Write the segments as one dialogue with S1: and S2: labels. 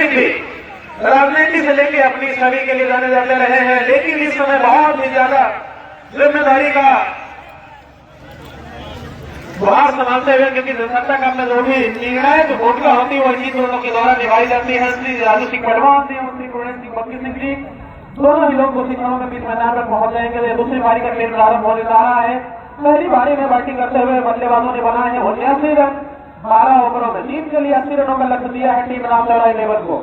S1: मुजाहिद भी राजनीति से लेके अपनी छवि के लिए जाने जाते रहे हैं, लेकिन इस समय बहुत ही ज्यादा जिम्मेदारी का भार संभालते हुए, क्योंकि जनसत्ता का में जो भी निर्णायक भूमिका होती है वो इन दोनों के द्वारा निभाई जाती है। श्री राजू सिंह पटवान जी और श्री कुरेश सिंह बक्की सिंह जी दोनों ही लोग शिक्षकों के बीच मैदान पर पहुंच जाएंगे। दूसरी पारी का खेल प्रारंभ होने जा रहा है। पहली पारी में बैटिंग करते हुए बल्लेबाजों ने बनाए हैं 89 रन 12 ओवरों में। टीम के लिए 80 रनों का लक्ष्य दिया है टीम राम लड़ाई लेवल को।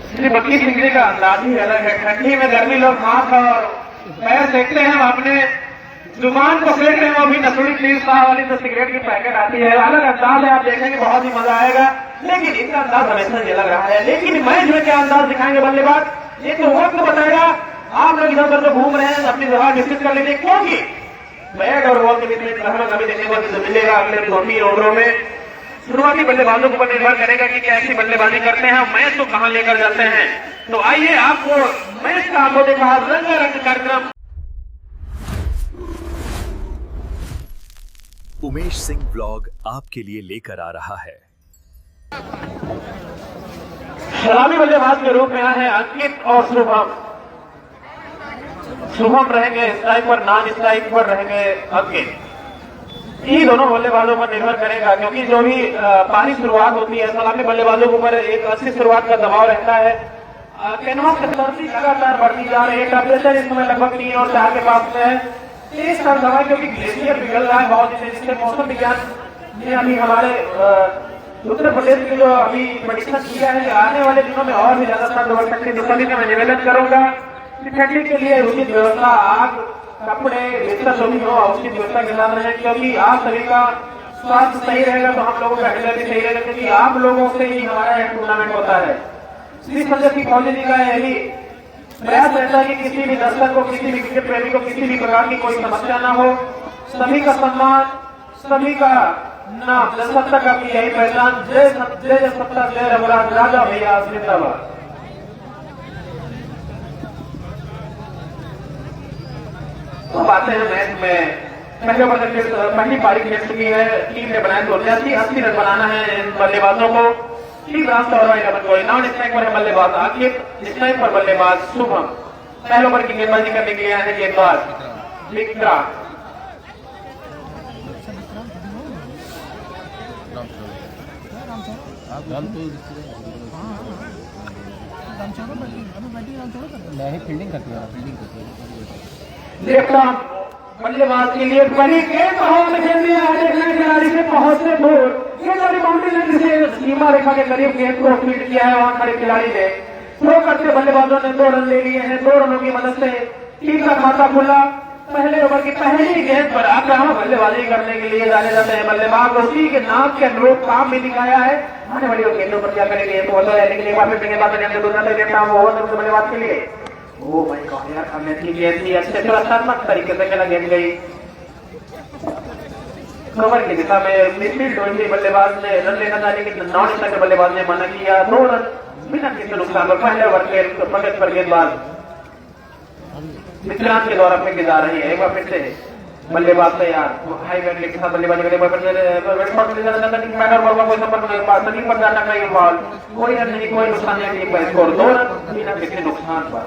S1: श्री बक्की सिंह जी का अंदाज ही अलग है। ठंडी में गर्मी लोग हाथ और पैर सेकते हैं, अपने जुबान को सेक रहे हैं, वो भी नसुड़ी 30 वाली जो सिगरेट की पैकेट आती है। अलग अंदाज है, आप देखेंगे बहुत ही मजा आएगा। लेकिन इनका अंदाज हमेशा ये लग रहा है, लेकिन मैच में क्या अंदाज दिखाएंगे बल्लेबाज ये तो वक्त बताएगा। आप लोग इधर उधर जो घूम रहे हैं अपनी जगह निश्चित कर लीजिए, क्योंकि बैट और बॉल के बीच में कभी देखने को मिलेगा अगले 2-3 ओवरों में। शुरुआती बल्लेबाजों के ऊपर निर्भर करेगा कि कैसी बल्लेबाजी करते हैं, मैच को कहां लेकर जाते हैं। तो आइए आपको मैच का आंखों देखा रंगारंग कार्यक्रम
S2: उमेश सिंह ब्लॉग आपके लिए लेकर आ रहा है।
S1: सलामी बल्लेबाज के रूप में आए हैं अंकित और शुभम। शुभम रहेंगे स्ट्राइक पर, नॉन स्ट्राइक पर रहेंगे अंकित। ये दोनों बल्लेबाजों पर निर्भर करेगा, क्योंकि जो भी पारी शुरुआत होती है सलामी बल्लेबाजों के ऊपर एक अच्छी शुरुआत का दबाव रहता है। कैनवास की सर्दी लगातार बढ़ती जा रही है। टेम्परेचर इस समय लगभग 3 और 4 के पास में है। तेज सर्द हवा, क्योंकि ग्लेशियर पिघल रहा है बहुत ही, जिससे मौसम विज्ञान ने अभी हमारे उत्तर प्रदेश की जो अभी प्रेडिक्शन किया है कि आने वाले दिनों में और भी ज्यादा सर्द बढ़ सकती है। सभी का मैं निवेदन करूंगा कि ठंडी के लिए उचित व्यवस्था, आग, कपड़े, बिस्तर जो भी हो उचित व्यवस्था के साथ रहे, क्योंकि आप सभी का स्वास्थ्य सही रहेगा तो हम लोगों का हृदय भी सही रहेगा, क्योंकि आप लोगों से ही हमारा यह टूर्नामेंट होता है। श्री संजय सिंह फौजी जी का यही प्रयास रहता है कि किसी भी दर्शक को, किसी भी क्रिकेट प्रेमी को किसी भी प्रकार की कोई समस्या ना हो। सभी का सम्मान, सभी का नाम, जनसत्ता का भी यही पहचान। जय जय सत्ता, जय रघुराज राजा भैया जिंदाबाद। अब आते हैं मैच में। पहले ओवर पहली पारी खेल चुकी है टीम ने बनाया 80 रन बनाना है बल्लेबाजों को। टीम राम लड़ाई लेवल को। नॉन स्ट्राइक पर है बल्लेबाज अंकित, स्ट्राइक पर बल्लेबाज शुभम। पहले ओवर की गेंदबाजी करने के लिए आए हैं गेंदबाज विक्रांत।
S3: फील्डिंग करती है
S1: बल्लेबाज के लिए बड़ी गेंद हवा खेल दिया है, देखने खिलाड़ी से पहुंचने दूर। गेंद वाली बाउंड्री लाइन से सीमा रेखा के करीब गेंद को फील्ड किया है वहां खड़े खिलाड़ी ने। थ्रो करते बल्लेबाजों ने 2 रन ले लिए हैं। 2 रनों की मदद से टीम का खाता खुला। पहले ओवर की पहली गेंद पर आप यहां बल्लेबाजी करने के लिए जाने जाते हैं बल्लेबाज। उसी के नाम के अनुरूप काम भी दिखाया है। आने वाली गेंदों पर क्या करेंगे तो लेकिन एक बार फिर बल्लेबाज के लिए ओ भाई कौन यार हमने की गेंद थी अच्छे से रचनात्मक तरीके से खेला, गेंद गई कवर की दिशा में। मिडफील्ड डोंडी बल्लेबाज ने रन लेना था, लेकिन नॉन स्ट्राइकर बल्लेबाज ने मना किया। 2 रन बिना किसी नुकसान पर पहले ओवर के प्रगति पर गेंदबाज विक्रांत के द्वारा फेंकी जा रही है। एक बार फिर से बल्लेबाज तैयार, हाई बैट के साथ बल्लेबाजी करें। पर जाना कहीं बॉल, कोई रन नहीं, कोई नुकसान नहीं। टीम का स्कोर 2 रन बिना किसी नुकसान पर।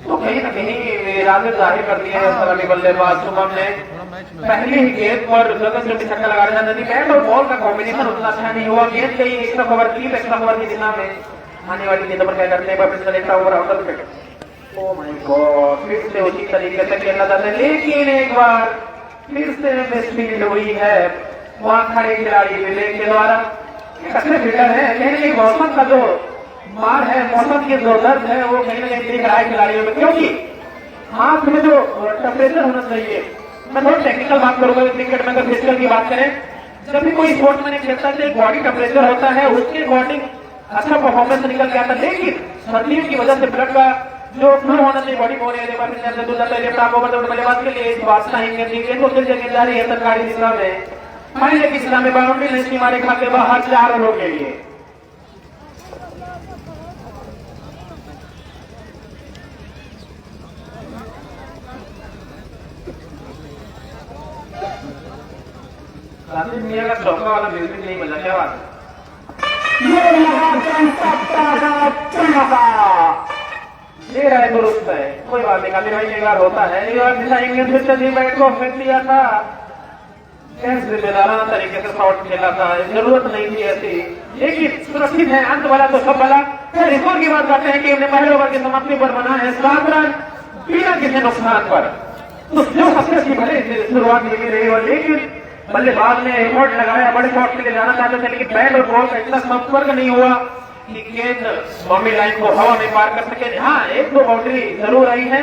S1: तो कहीं ना कहीं इरादे जाहिर कर दिए हैं सलामी बल्लेबाज शुभम ने। पहली ही गेंद पर गगन जो छक्का लगा रहे थे, बैट और बॉल का कॉम्बिनेशन उतना अच्छा नहीं हुआ। गेंद गई एक्स्ट्रा कवर की दिशा में। आने वाली गेंद पर क्या करते हैं extra over out of wicket. Oh my God, फिर से उसी तरीके से खेलना चाहते हैं, लेकिन एक बार फिर से मिसफील्ड हुई है वहां खड़े खिलाड़ी विवेक के द्वारा। अच्छे फील्डर है, कहीं ना कहीं मौसम का जो मार है, मौसम की जो दर्द है वो कहीं ना कहीं दिख रहा है खिलाड़ियों में, क्योंकि हाथ में जो टेम्परेचर होना चाहिए। मैं थोड़ा टेक्निकल बात करूंगा क्रिकेट में, अगर फिजिकल की बात करें, जब भी कोई स्पोर्ट्समैन खेलता है तो एक बॉडी टेम्परेचर होता है, उसके अकॉर्डिंग अच्छा परफॉर्मेंस निकल के आता है। लेकिन सर्दियों की वजह से ब्लड का जो फ्लो होना चाहिए बॉडी को बल्लेबाज के लिए इस बात जा रही है सरकारी दिशा में। फाइनल की दिशा में बाउंड्री नहीं, सीमा रेखा के बाहर 4 रनों के लिए। राजेश मियां का चौका वाला म्यूजिक नहीं बजा, क्या बात है? दे रहा है दुरुस्त है, कोई बात नहीं, काली भाई कई बार होता है। ये बार दिखाएंगे फिर से बैट को फेंक दिया था, जिम्मेदाराना तरीके से शॉट खेला था, जरूरत नहीं थी ऐसी, लेकिन सुरक्षित है। अंत वाला तो सब वाला। फिर स्कोर की बात करते हैं, टीम ने पहले ओवर की समाप्ति पर बना है 7 रन बिना किसी नुकसान पर। तो जो सबसे अच्छी भले शुरुआत नहीं रही हो, लेकिन बल्लेबाज ने एफर्ट लगाया, बड़े शॉट के लिए जाना चाहते थे, लेकिन बैट और बॉल का इतना संपर्क नहीं हुआ कि गेंद बॉम्बे लाइन को हवा में पार कर सके। हाँ, 1-2 बाउंड्री जरूर आई है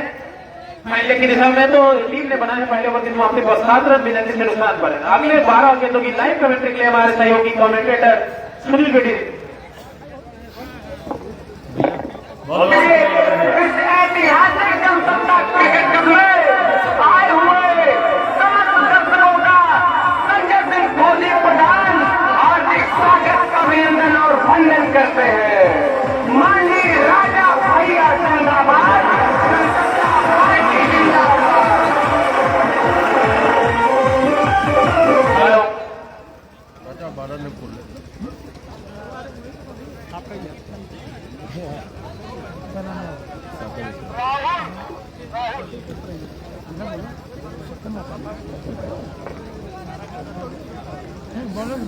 S1: पहले की दिशा में, तो टीम ने बनाया पहले ओवर की समाप्ति पर 7 रन बिना किसी नुकसान पर। अगले 12 गेंदों की लाइव कमेंट्री के लिए हमारे सहयोगी कमेंटेटर सुनील बेटी। ऐतिहासिक जनसत्ता क्रिकेट कप में आए हुए संजय सिंह फौजी प्रधान हार्दिक स्वागत अभिनंदन और वंदन करते हैं। माननीय राजा भैया जिंदाबाद, जनसत्ता पार्टी जिंदाबाद। हेलो राजा 12 ने बोले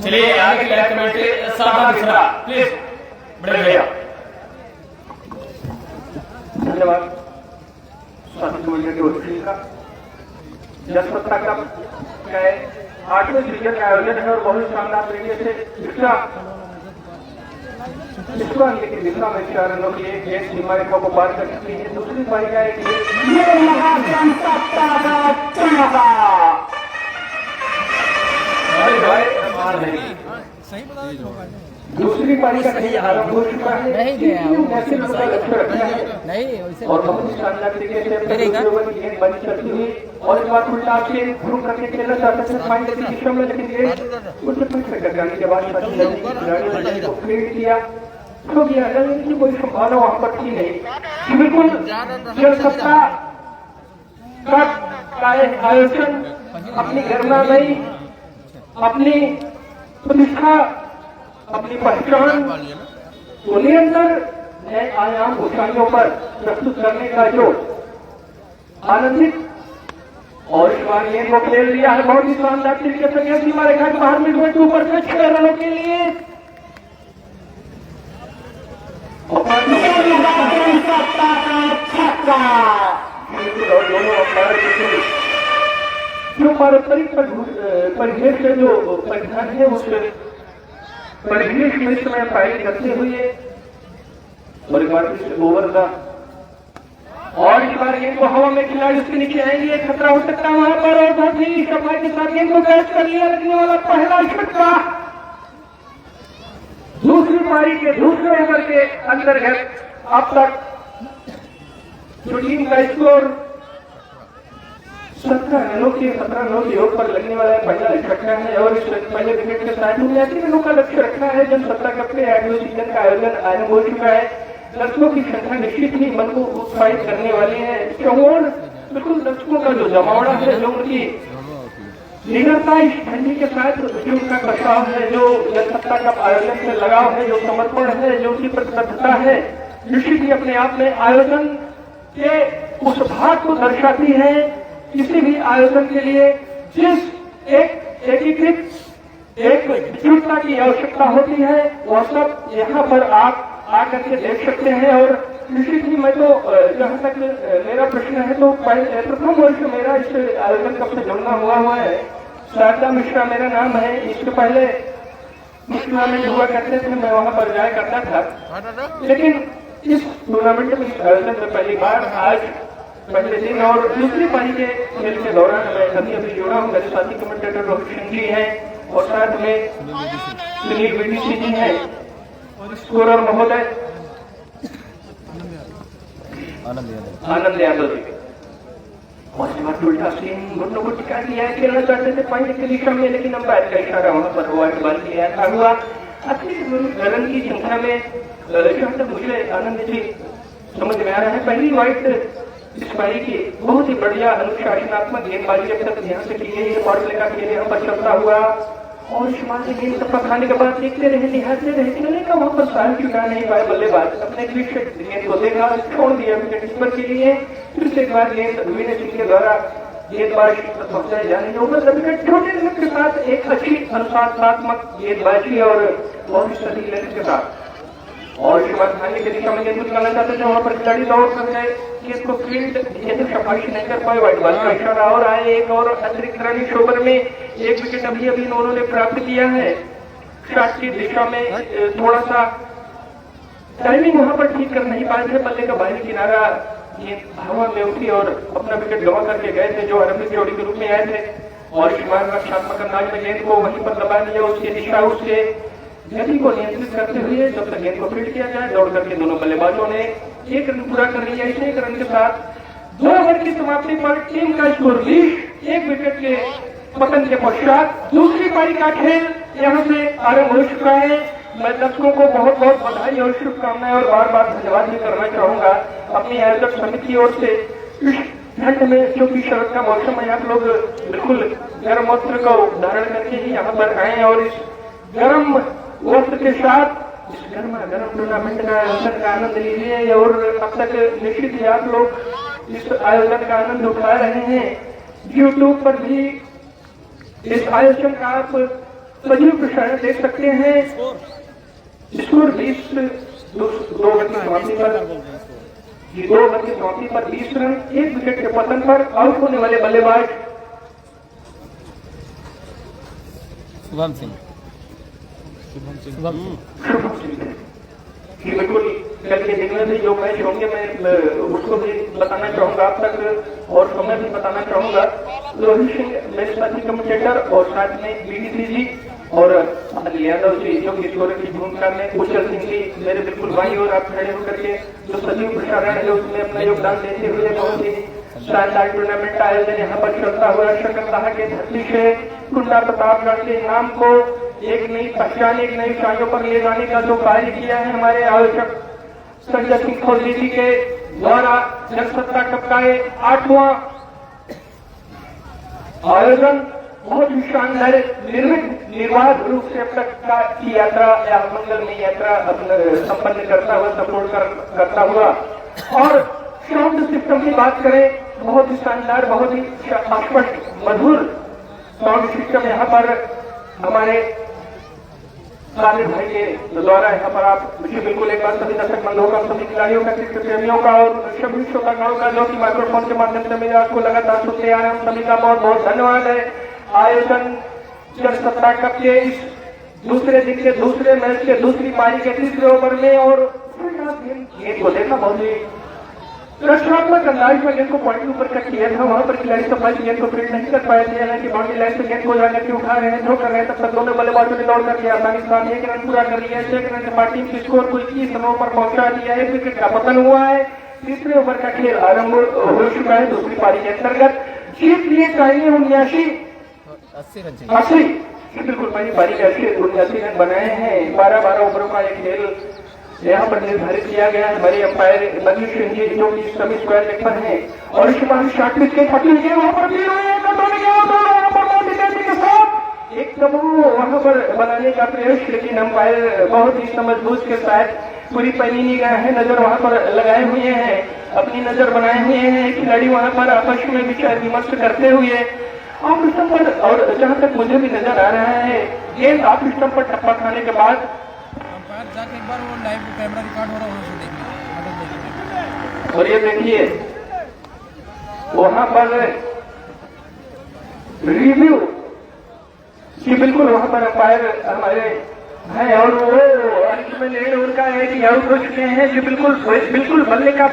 S1: चलिए आगे की कमेटी सादा मिश्रा प्लीज, बड़े भैया। धन्यवाद स्वास्थ्य मंडल के वकील का। जनसत्ता कप का 8वें सीजन का आयोजन है और बहुत शानदार तरीके से लेकिन दिशा में 4 रनों की एक गेंद सीमा रेखा को पार कर चुकी है। दूसरी पारी का एक दूसरी पारी का सही आरंभ हो चुका है, नहीं और बहुत शानदार तरीके से गेंद बनी चलती हुई और इस बार उल्टा से शुरू करके खेलना चाहते थे फाइनल की दिशा में, लेकिन गेंद उसे फिर कर जाने के बाद खिलाड़ियों को फील्ड किया तो गया की कोई संभावना वहां पर थी नहीं। बिल्कुल जनसत्ता का आयोजन अपनी गरिमा में, अपनी प्रतिष्ठा, अपनी पहचान को निरंतर नए आयाम ऊंचाइयों पर प्रस्तुत करने का जो आनंदित और इस बार गेंद को खेल लिया है बहुत ही शानदार तरीके से। गेंद सीमा रेखा के बाहर मिड ऊपर से 6 रनों के लिए जो पारंपरिक परिवेश से जो परिधान है उस परिवेश में इस समय फाइल करते हुए और एक बार ओवर का और इस बार गेंद को हवा में खिलाड़ी उसके नीचे आएंगे, खतरा हो सकता है वहां पर और बहुत ही सफाई के साथ गेंद को कैच कर लिया। लगने वाला पहला छक्का दूसरी पारी के दूसरे ओवर के अंतर्गत अब तक जो टीम का स्कोर 17 रनों के योग पर लगने वाला पहला छक्का है और इस पहले विकेट के साथ 80 रनों का लक्ष्य रखा है। जनसत्ता कप के 8वें सीजन का आयोजन आरंभ हो चुका है। दर्शकों की संख्या निश्चित ही मन को उत्साहित करने वाली है। बिल्कुल दर्शकों का जो जमावड़ा है, जो उनकी निडरता, इस ठंडी के साथ जो उनका बचाव है, जो जनसत्ता कप आयोजन से लगाव है, जो समर्पण है, जो उनकी प्रतिबद्धता है, निश्चित ही अपने आप में आयोजन के उस भाग को दर्शाती है। किसी भी आयोजन के लिए जिस एक एकीकृत एक एकजुटता की आवश्यकता होती है वह सब यहाँ पर आप आकर के देख सकते हैं। और निश्चित ही मैं तो जहाँ तक मेरा प्रश्न है तो प्रथम वर्ष मेरा इस आयोजन कब से जुड़ना हुआ है। शारदा मिश्रा मेरा नाम है। इसके पहले टूर्नामेंट हुआ करते थे, मैं वहां पर जाया करता था, लेकिन इस टूर्नामेंट में आयोजन में पहली बार आज पहले दिन और दूसरी पारी के खेल के दौरान मैं अभी जुड़ा हूँ। मेरे साथी कमेंटेटर रोहित सिंह जी हैं और साथ में सुनील बेटी जी हैं और स्कोरर महोदय आनंद यादव जी। उल्टा सीन घुटनों को टिका दिया है, खेलना चाहते थे पानी के दिशा में, लेकिन अंपायर का इशारा वहां पर हुआ, बल किया था हुआ 80 रन की संख्या में। जहां तक मुझे आनंद जी समझ में आ रहा है, पहली वाइट इस पारी की बहुत ही बढ़िया अनुशासनात्मक गेंदबाजी अब तक यहाँ से की गई है। पावर प्ले का खेल यहाँ पर चलता हुआ और शुमार से गेंद टप्पा खाने के बाद देखते रहे, निहारते रहे, खिलाने का वहां पर साहब चुका नहीं पाए बल्लेबाज। अपने ग्रीप से गेंद को देखा, छोड़ दिया विकेट कीपर के लिए। फिर से एक बार गेंद विनय सिंह के द्वारा गेंदबाज पहुंचाए जाने ऊपर विकेट छोटे रन के साथ एक अच्छी अनुशासनात्मक गेंदबाजी और बहुत ही सटीक लेंथ के साथ और शुमार खाने की दिशा में गेंद निकालना चाहते थे। वहां पर खिलाड़ी दौड़ कर गए, गेंद को फील्ड शाबाशी नहीं कर पाए। व्हाइट बॉल का इशारा और आए। एक और अतिरिक्त रन इस ओवर में एक विकेट अभी उन्होंने प्राप्त किया है। शॉट की दिशा में थोड़ा सा टाइमिंग वहां पर ठीक कर नहीं पाए थे। बल्ले का बाहरी किनारा ये हवा में उठी और अपना विकेट गवा करके गए थे, जो आरंभिक जोड़ी के रूप में आए थे। और शुमार रक्षात्मक अंदाज में गेंद को वहीं पर दबा दिया, उसकी दिशा उसके गति को नियंत्रित करते हुए जब तक गेंद को फील्ड किया जाए, दौड़ करके दोनों बल्लेबाजों ने एक रन पूरा कर लिया। इस एक रन के साथ 2 ओवर की समाप्ति पर टीम का स्कोर 20, एक विकेट के पतन के पश्चात दूसरी पारी का खेल यहां से आरंभ हो चुका है। मैं दर्शकों को बहुत बहुत बधाई और शुभकामनाएं और बार बार धन्यवाद भी करना चाहूंगा अपनी आयोजक समिति की ओर से। इस ठंड में क्योंकि शरद का मौसम है, आप लोग बिल्कुल गर्म वस्त्र को धारण करके ही यहाँ पर आए और इस गर्म वस्त्र के साथ इस गर्मा गर्म टूर्नामेंट का आयोजन का आनंद लीजिए। और अब तक निश्चित ही आप लोग इस आयोजन का आनंद उठा रहे हैं। यूट्यूब पर भी इस आयोजन का आप सजीव प्रसारण देख सकते हैं। स्कोर 20, 2 ओवर की समाप्ति पर 2 ओवर की समाप्ति पर 20 रन, एक विकेट के पतन पर आउट होने वाले बल्लेबाज
S3: शुभम सिंह।
S1: बिल्कुल कल के दिन में जो मैच होंगे मैं उसको भी बताना चाहूंगा आप तक और समय भी बताना चाहूंगा। रोहित सिंह मेरे साथी कमेंटेटर और साथ में बीडीसी जी और अनिल यादव जी जो कि स्कोर की भूमिका में, कुशल सिंह जी मेरे बिल्कुल भाई और आप खड़े होकर के जो सजीव प्रसारण है उसमें अपना योगदान देते हुए बहुत ही शानदार टूर्नामेंट का आयोजन यहाँ पर चलता हुआ शकरदहा के धरती से कुंडा प्रतापगढ़ के नाम को एक नई पहचान, एक नई ऊंचाइयों पर ले जाने का जो कार्य किया है हमारे आयोजक संजय सिंह खोलजी जी के द्वारा जनसत्ता कप का 8वां आयोजन बहुत ही शानदार निर्बाध रूप से अब तक की यात्रा या मंगलमय यात्रा संपन्न करता हुआ सपोर्ट करता हुआ। और साउंड सिस्टम की बात करें, बहुत ही शानदार, बहुत ही स्पष्ट मधुर साउंड सिस्टम यहाँ पर हमारे साले भाई के द्वारा यहाँ पर आप बिल्कुल एक बार सभी दर्शक बंधुओं का, सभी खिलाड़ियों का, क्रिकेट प्रेमियों का और सभी श्रोतागणों का जो कि माइक्रोफोन के माध्यम से मेरे आपको लगातार सुनते आ रहे हैं, सभी का बहुत बहुत धन्यवाद है। आयोजन जनसत्ता कप के इस दूसरे दिन के दूसरे मैच के दूसरी पारी के तीसरे ओवर में और गेंद को देखा बहुत ही रचनात्मक अंदाज में गेंद को पॉइंट के ऊपर कट किया था। वहां पर खिलाड़ी सफाई गेंद को फील्ड नहीं कर पाए थे, हालांकि बाउंड्री लाइन से गेंद को जाकर के उठा रहे हैं, थ्रो कर रहे हैं। तब तक दोनों बल्लेबाजों ने दौड़ करके आसानी से 1 रन पूरा कर लिया। 1 रन के बाद टीम की स्कोर को 21 रनों पर पहुंचा दिया है। विकेट का पतन हुआ है। तीसरे ओवर का खेल आरंभ हो चुका है। दूसरी पारी के अंतर्गत जीत लिए चाहिए 80 बिल्कुल पहली पारी के 80 रन बनाए हैं। 12-12 ओवरों का एक खेल यहाँ पर निर्धारित किया गया है। हमारे अंपायर मनीष सिंह जी जो कि सभी स्क्वायर लेग पर हैं और इस बार शॉट पिच के फटी हुई है, वहां पर एकदम वहां पर बनाने का प्रयास, लेकिन अंपायर बहुत ही समझबूझ के साथ पूरी पैनी निगाह है, नजर वहां पर लगाए हुए हैं, अपनी नजर बनाए हुए हैं। खिलाड़ी वहां पर आपस में विचार विमर्श करते हुए ऑफ स्टंप पर, और जहां तक मुझे भी नजर आ रहा है गेंद ऑफ स्टंप पर टप्पा खाने के बाद
S3: जाके एक बार वो लाइव कैमरा रिकॉर्ड हो रहा है देखिए।
S1: और ये देखिए वहां पर रिव्यू कि बिल्कुल वहां पर अंपायर हमारे हैं और वो अंत में लेड उनका है कि आउट हो चुके हैं, जो बिल्कुल बल्ले का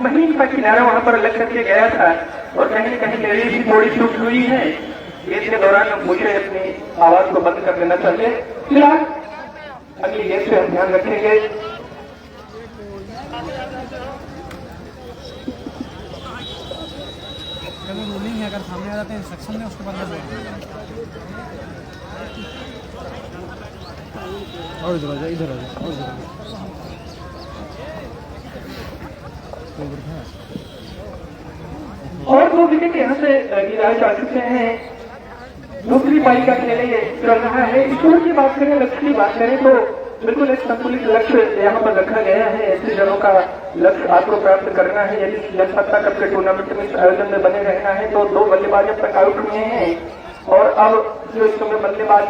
S1: महीन का किनारा वहां पर लग करके गया था और कहीं न कहीं लेडी भी थोड़ी टूट हुई है। इसके दौरान मुझे अपनी आवाज को बंद कर देना चाहिए। फिलहाल अगली गेम से हम ध्यान रखेंगे।
S3: रूलिंग है, अगर सामने आ जाते हैं इंस्ट्रक्शन में उसके बाद और इधर आ जा, इधर आ जा, और इधर आ जा।
S1: और 2 विकेट यहाँ से गिराए जा चुके हैं। दूसरी पारी का खेल ये चल रहा है। स्कोर की बात करें, लक्ष्य की बात करें तो बिल्कुल एक संतुलित लक्ष्य यहाँ पर रखा गया है। ऐसे जनों का लक्ष्य आपको प्राप्त करना है। यदि जनसत्ता कप के टूर्नामेंट में इस आयोजन में बने रहना है तो 2 बल्लेबाज अब तक आउट हुए हैं और अब जो इस समय बल्लेबाज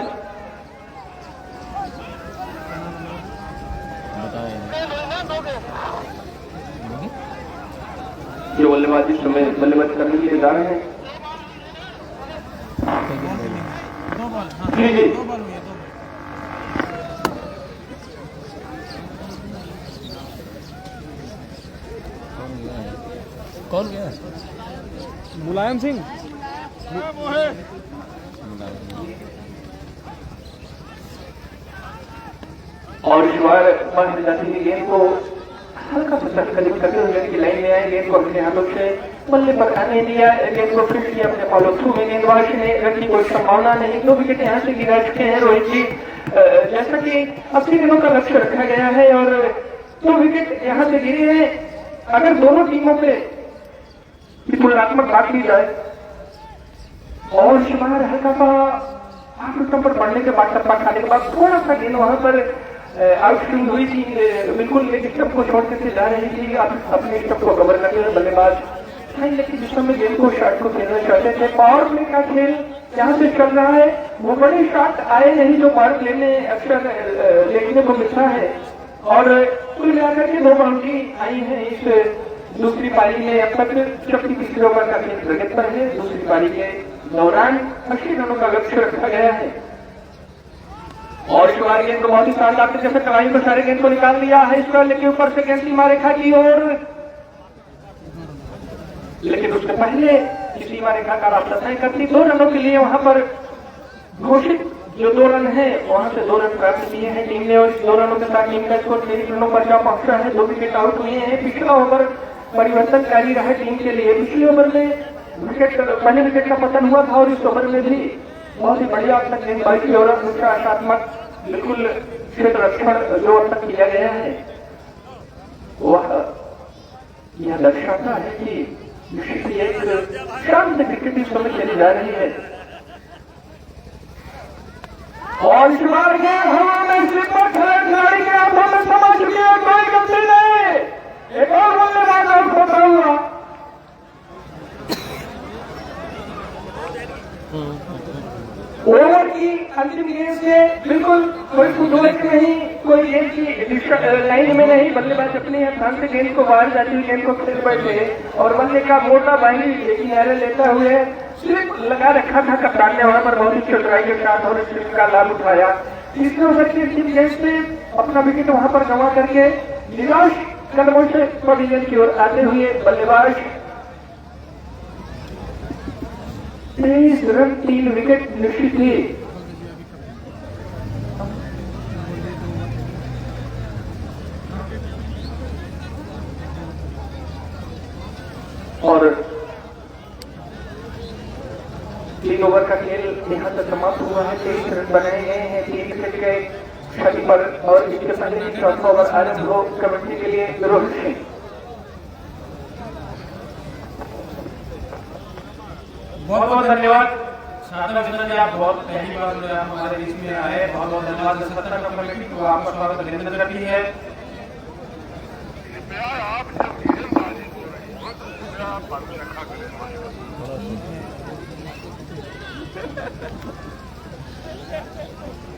S1: जो बल्लेबाजी समय बल्लेबाजी करने के लिए जा रहे हैं।
S3: 2 बॉल, हाँ,
S1: जी, जी।
S3: 2 बॉल हुई है, 2 बॉल।
S4: कौन गया?
S3: मुलायम सिंह।
S1: और इस बार महेंद्र जाती की गेंद को हल्का सा करीब करते हुए गेंद की लाइन में आए, गेंद को अपने हाथों से बल्ले पर आने दिया, गेंद को फील्ड किया अपने फॉलो थ्रू में, गेंदबाज ने रखी कोई संभावना नहीं। 2 विकेट यहाँ से गिरा चुके हैं रोहित जी। जैसा कि 80 दिनों का लक्ष्य रखा गया है और 2 विकेट यहाँ से गिरे हैं। अगर दोनों टीमों पे तुलनात्मक बात की जाए और इस बार हल्का सा आउट पर पड़ने के बाद, टप्पा खाने के बाद थोड़ा सा गेंद वहां पर आउटस्विंग हुई थी, बिल्कुल एक स्टंप को छोड़ करके जा रही थी अपने स्टंप को कवर करते हुए बल्लेबाज, लेकिन जिस समय गेंद को शॉट को खेलना चाहते थे। पावर प्ले का खेल यहाँ से चल रहा है। वो बड़े शॉट आए नहीं जो पावर प्ले में अक्सर देखने को मिलता है और कुल मिलाकर के 2 बाउंड्री आई है इस दूसरी पारी में। अब तक 34 ओवर का खेल प्रगति पर है। दूसरी पारी के दौरान 80 रनों का लक्ष्य रखा गया है और इस बार गेंद को बहुत ही शानदार तरीके से कलाई को सारे गेंद को निकाल लिया है। इस पर लेके ऊपर से गेंद सीमा रेखा की ओर, लेकिन उसके पहले सीमा रेखा का रास्ता तय करती 2 रनों के लिए वहां पर घोषित जो 2 रन है वहां से 2 रन प्राप्त किए हैं टीम ने और इस 2 रनों के साथ टीम का स्कोर 23 रनों पर जा पहुंचा है। 2 विकेट आउट हुए हैं। पिछला ओवर परिवर्तनकारी रहा टीम के लिए। पिछले ओवर में पहले विकेट का पतन हुआ था और इस ओवर में भी बहुत ही बढ़िया अब तक गेंदबाजी और आशात्मक बिल्कुल क्षेत्र रक्षण जो अब तक किया गया है वह यह दर्शाता है कि एक शांत क्रिकेट इस समय चली जा रही है और इस बार के हवा में स्लिपर खिलाड़ी के हाथों में समा चुके हैं। कोई गलती नहीं, एक और बल्लेबाज आउट होता हुआ। ओवर की अंतिम गेंद से बिल्कुल कोई फुटवर्क नहीं, कोई गेंद की लाइन में नहीं, बल्लेबाज अपने स्थान से गेंद को बाहर जाती हुई गेंद को खेल बैठे और बल्ले का मोटा बाइंडी किनारे लेता हुए स्लिप लगा रखा था कप्तान ने वहां पर बहुत ही चतुराई के साथ और स्लिप का लाभ उठाया। तीसरे ओवर की अंतिम गेंद से अपना विकेट वहां पर गंवा करके निराश कदमों से पवेलियन की ओर आते हुए बल्लेबाज 23 रन 3 विकेट निश्चित थी। और 3 ओवर का खेल यहां तक समाप्त हुआ है। 23 रन बनाए गए हैं 3 विकेट के क्षति पर और इसके पहले 4था ओवर आरंभ हो कमेटी के लिए रोहित सिंह। बहुत बहुत धन्यवाद साधना अभिनंदन जी, आप बहुत पहली बार जो है हमारे बीच में आए। बहुत बहुत धन्यवाद सत्ता कमेटी को, आपका स्वागत अभिनंदन करती है।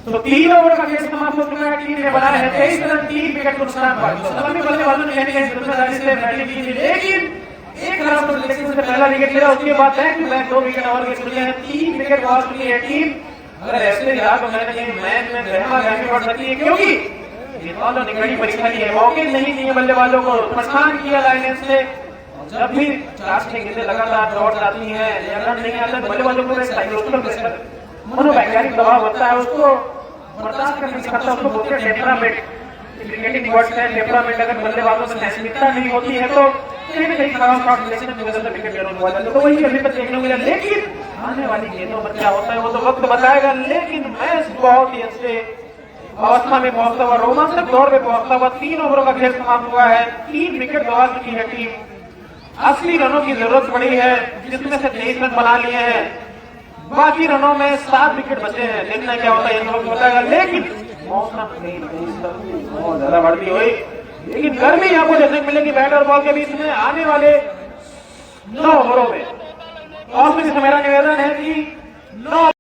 S1: तो 3 ओवर का खेल समाप्त हो चुका है। टीम ने बनाया है 23 रन 3 विकेट को नुकसान पर। सलामी बल्लेबाजों ने कहीं जिम्मेदारी से बैटिंग की थी, लेकिन एक रन पर लेकिन से पहला विकेट लिया। उसके बाद बैक टू बैक 2 विकेट और के चुके हैं। 3 विकेट गवा चुकी है टीम। अगर ऐसे रहा तो मैंने कहीं मैच में बहमा जानी पड़ सकती है, क्योंकि गेंदबाजों ने कड़ी परीक्षा की है, मौके नहीं दिए बल्लेबाजों को, परेशान किया लाइनें से। जब भी 4-6 गेंदें लगातार लौट जाती हैं या रन नहीं आता है, बल्लेबाजों को एक साइकोलॉजिकल प्रेशर, मनोवैज्ञानिक दबाव होता है, उसको बर्दाश्त कर नहीं सकता। उसको बोलते हैं टेम्परामेंट, क्रिकेटिंग वर्ड है टेम्परामेंट। अगर बल्लेबाजों से सहनशीलता नहीं होती है तो कहीं ना कहीं खराब शॉट सिलेक्शन की वजह से विकेट जरूर हुआ जाता है। तो वही अभी तक देखने को मिला, लेकिन आने वाली गेंदों पर क्या होता है वो तो वक्त बताएगा। लेकिन मैच बहुत ही अच्छे अवस्था में पहुंचता हुआ, रोमांचक दौर में पहुंचता हुआ 3 ओवरों का खेल समाप्त हुआ है। 3 विकेट गवा चुकी है टीम। 80 रनों की जरूरत पड़ी है, जिसमें से 23 रन बना लिए हैं। बाकी रनों में 7 विकेट बचे हैं। देखना क्या होता है ये वक्त बताएगा, लेकिन मौसम बहुत ज्यादा बढ़ती हुई, लेकिन गर्मी आपको देखने को मिलेगी बैट और बॉल के बीच में आने वाले 9 ओवरों में। और फिर मेरा निवेदन है कि 9